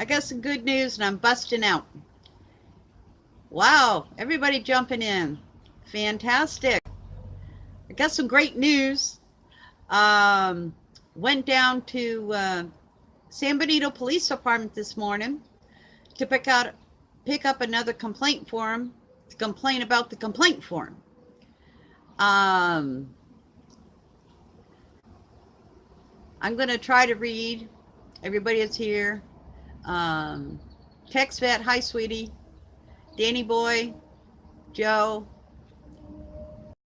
I got some good news and I'm busting out. Wow, everybody jumping in. Fantastic. I got some great news. Um, Went down to San Benito Police Department this morning to pick up another complaint form to complain about the complaint form. Um, I'm going to try to read. Everybody is here. Tex Vet, hi sweetie. Danny Boy, Joe,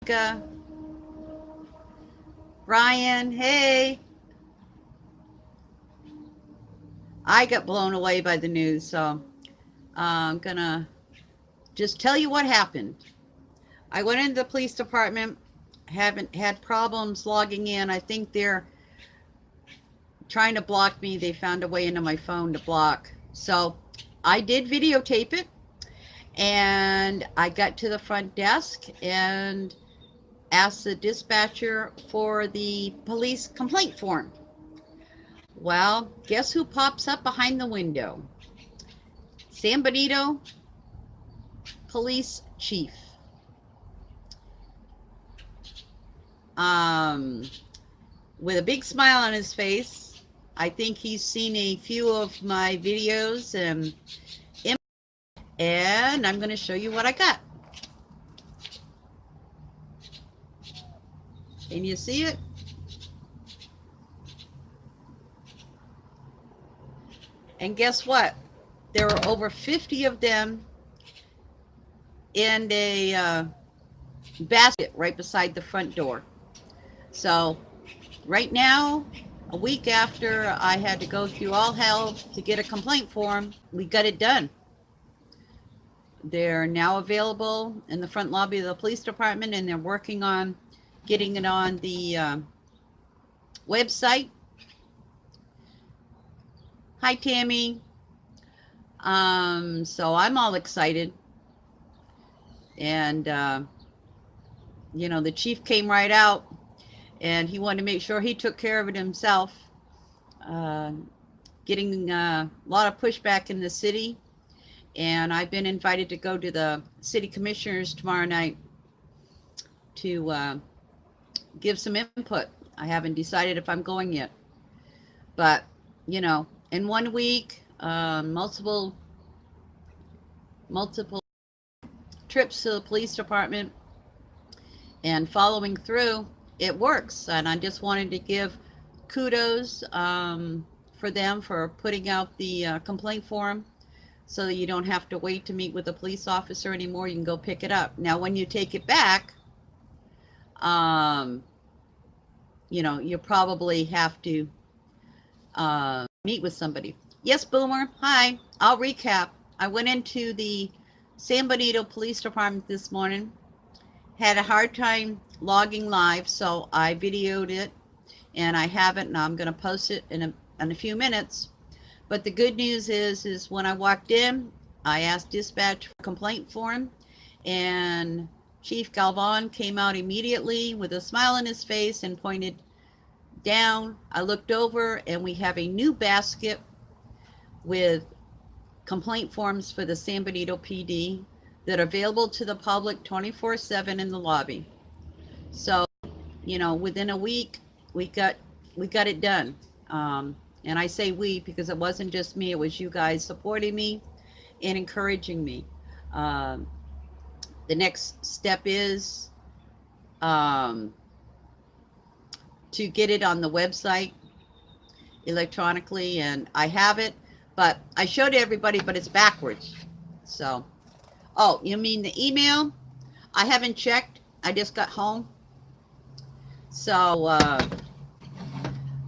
Mika, Ryan, hey. I got blown away by the news, so I'm gonna just tell you what happened. I went into the police department, haven't had problems logging in. I think they're trying to block me. They found a way into my phone to block. So I did videotape it, and I got to the front desk and asked the dispatcher for the police complaint form. Well, guess who pops up behind the window? San Benito Police Chief. With a big smile on his face. I think he's seen a few of my videos, and I'm going to show you what I got. Can you see it? And guess what? There are over 50 of them in a basket right beside the front door. So right now, a week after I had to go through all hell to get a complaint form, we got it done. They're now available in the front lobby of the police department, and they're working on getting it on the website. Hi, Tammy. So I'm all excited. And, the chief came right out, and he wanted to make sure he took care of it himself. Getting a lot of pushback in the city. And I've been invited to go to the city commissioners tomorrow night to give some input. I haven't decided if I'm going yet. But, in 1 week, multiple trips to the police department and following through, it works. And I just wanted to give kudos for them for putting out the complaint form so that you don't have to wait to meet with a police officer anymore. You can go pick it up. Now, when you take it back, you probably have to meet with somebody. Yes, Boomer. Hi. I'll recap. I went into the San Benito Police Department this morning. Had a hard time logging live, so I videoed it, and I have it, and I'm going to post it in a few minutes. But the good news is when I walked in, I asked dispatch for a complaint form, and Chief Galvan came out immediately with a smile on his face and pointed down. I looked over, and we have a new basket with complaint forms for the San Benito PD that are available to the public 24/7 in the lobby. So, within a week, we got it done. And I say we because it wasn't just me, it was you guys supporting me and encouraging me. The next step is to get it on the website electronically, and I have it, but I showed everybody, but it's backwards. So, oh, you mean the email? I haven't checked. I just got home. So,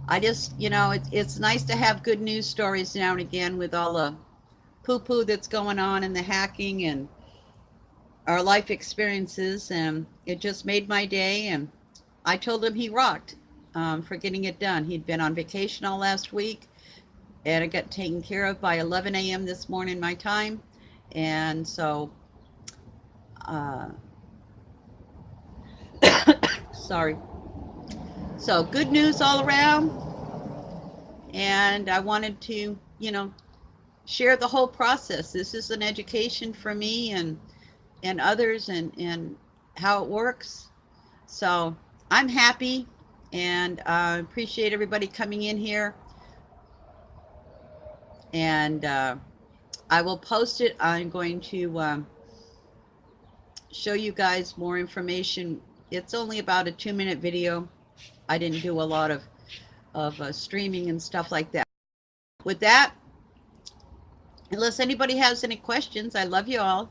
I just, it's nice to have good news stories now and again with all the poo-poo that's going on and the hacking and our life experiences. And it just made my day. And I told him he rocked for getting it done. He'd been on vacation all last week, and it got taken care of by 11 a.m. this morning, my time. And so, sorry. So good news all around. And I wanted to, share the whole process. This is an education for me and others and how it works. So I'm happy and appreciate everybody coming in here. And I will post it. I'm going to show you guys more information. It's only about a 2-minute video. I didn't do a lot of streaming and stuff like that. With that, unless anybody has any questions, I love you all.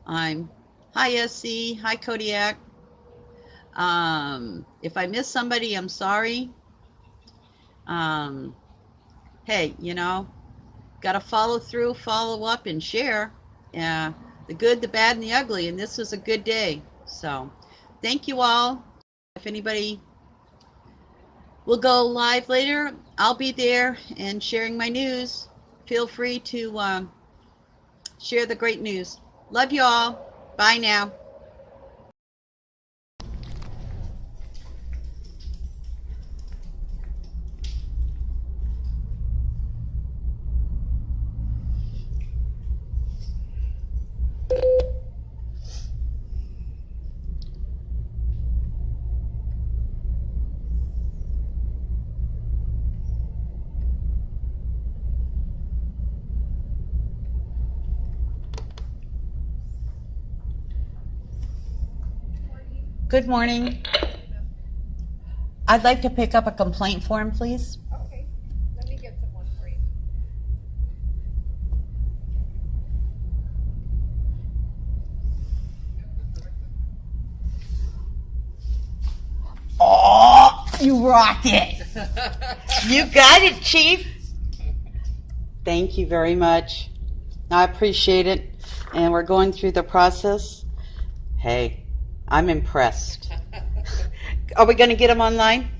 Hi SC, hi Kodiak. If I miss somebody, I'm sorry. Hey, you know, got to follow through, follow up, and share the good, the bad, and the ugly. And this was a good day. So thank you all. If anybody will go live later, I'll be there and sharing my news. Feel free to share the great news. Love you all. Bye now. Good morning. I'd like to pick up a complaint form, please. Okay, let me get someone for you. Oh, you rock it. You got it, Chief. Thank you very much. I appreciate it. And we're going through the process. Hey, I'm impressed. Are we going to get them online?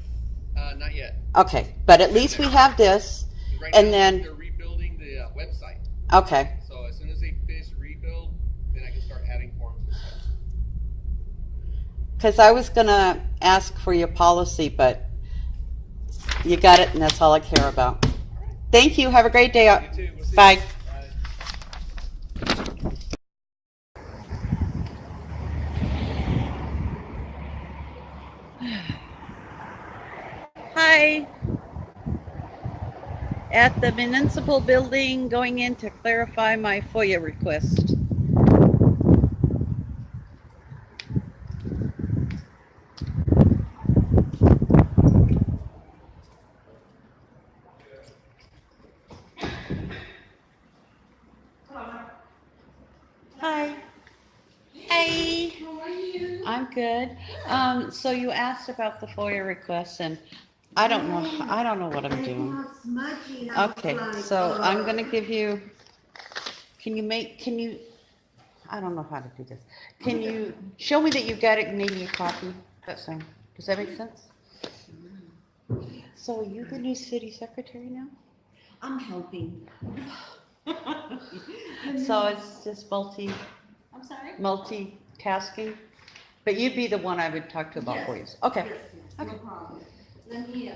Not yet. Okay, but at least we have this. Right And now, then, they're rebuilding the website. okay, So as soon as they finish the rebuild, then I can start adding forms and stuff. because I was going to ask for your policy, but you got it, and that's all I care about. All right. Thank you. Have a great day. You too. We'll see Bye. you. Bye. Hi. At the municipal building, going in to clarify my FOIA request. Hi. Hey. How are you? I'm good. So you asked about the FOIA requests, and I don't know what I'm doing. Okay, so I'm gonna give you, I don't know how to do this. Can you show me that you got it and maybe a copy? That's fine. Does that make sense? So are you the new city secretary now? I'm helping. So it's just I'm sorry? multitasking? But you'd be the one I would talk to about Yes. FOIAs. Okay, Yes, yes, no problem. Let me,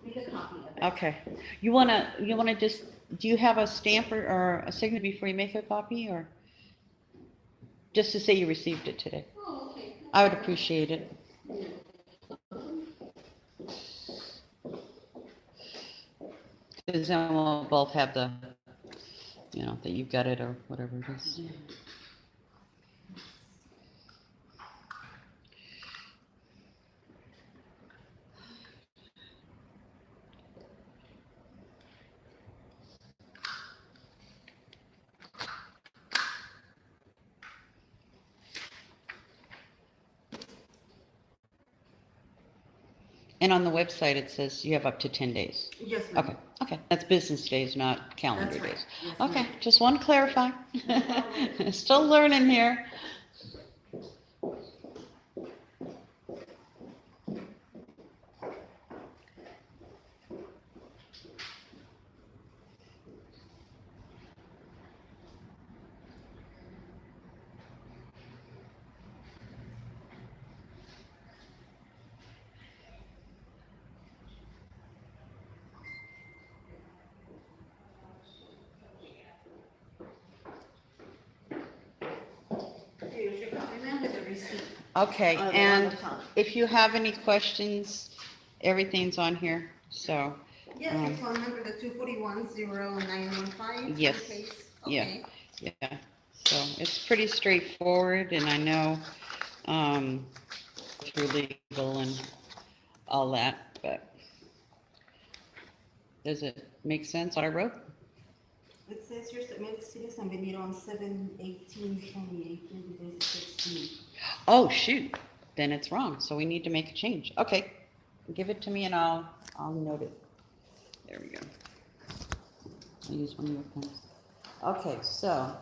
make a copy of it. okay. You wanna just, do you have a stamp or a signature before you make a copy, or just to say you received it today? Oh, okay. I would appreciate it. Because then we'll both have the, that you've got it or whatever it is. And on the website, it says you have up to 10 days. Yes, ma'am. Okay, okay. That's business days, not calendar That's right. days. Yes, Okay, ma'am. just want to clarify. Still learning here. receipt. Okay, on the and top. if you have any questions, everything's on here, so, Yes, your phone number, the 241-0915. Yes. Yeah. Okay. yeah. So it's pretty straightforward, and I know, through legal and all that, but does it make sense what I wrote? It says your submitted citizen been on 7/18/2018 to this 16. Oh, shoot, then it's wrong, so we need to make a change. Okay, give it to me and I'll note it. There we go. I'll use one of your pens. Okay, so,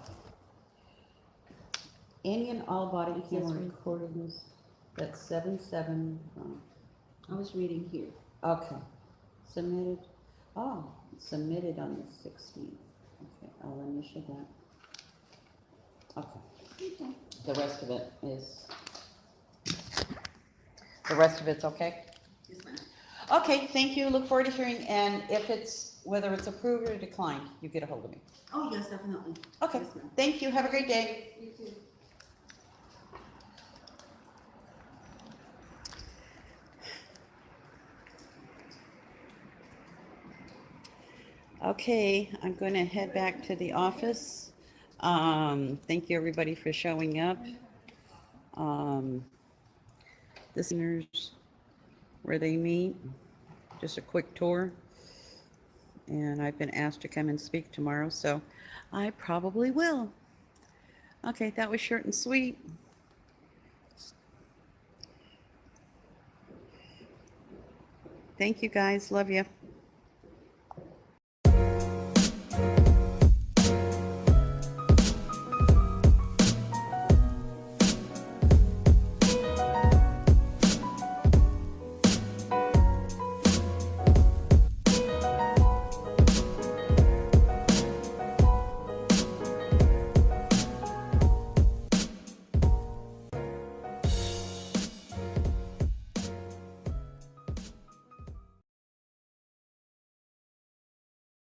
any and all body camera recordings, that's 7/7, I was reading here. okay. Submitted, submitted on the 16th. Okay, I'll initial that. Okay. The rest of it is, the rest of it's okay? Yes, ma'am. Okay, thank you, look forward to hearing, and if it's, whether it's approved or declined, you get a hold of me. Oh, yes, definitely. Okay, Yes, ma'am. thank you, have a great day. You too. Okay, I'm gonna head back to the office. Thank you, everybody, for showing up. The seniors, where they meet, just a quick tour. And I've been asked to come and speak tomorrow, so I probably will. Okay, that was short and sweet. Thank you, guys, love you.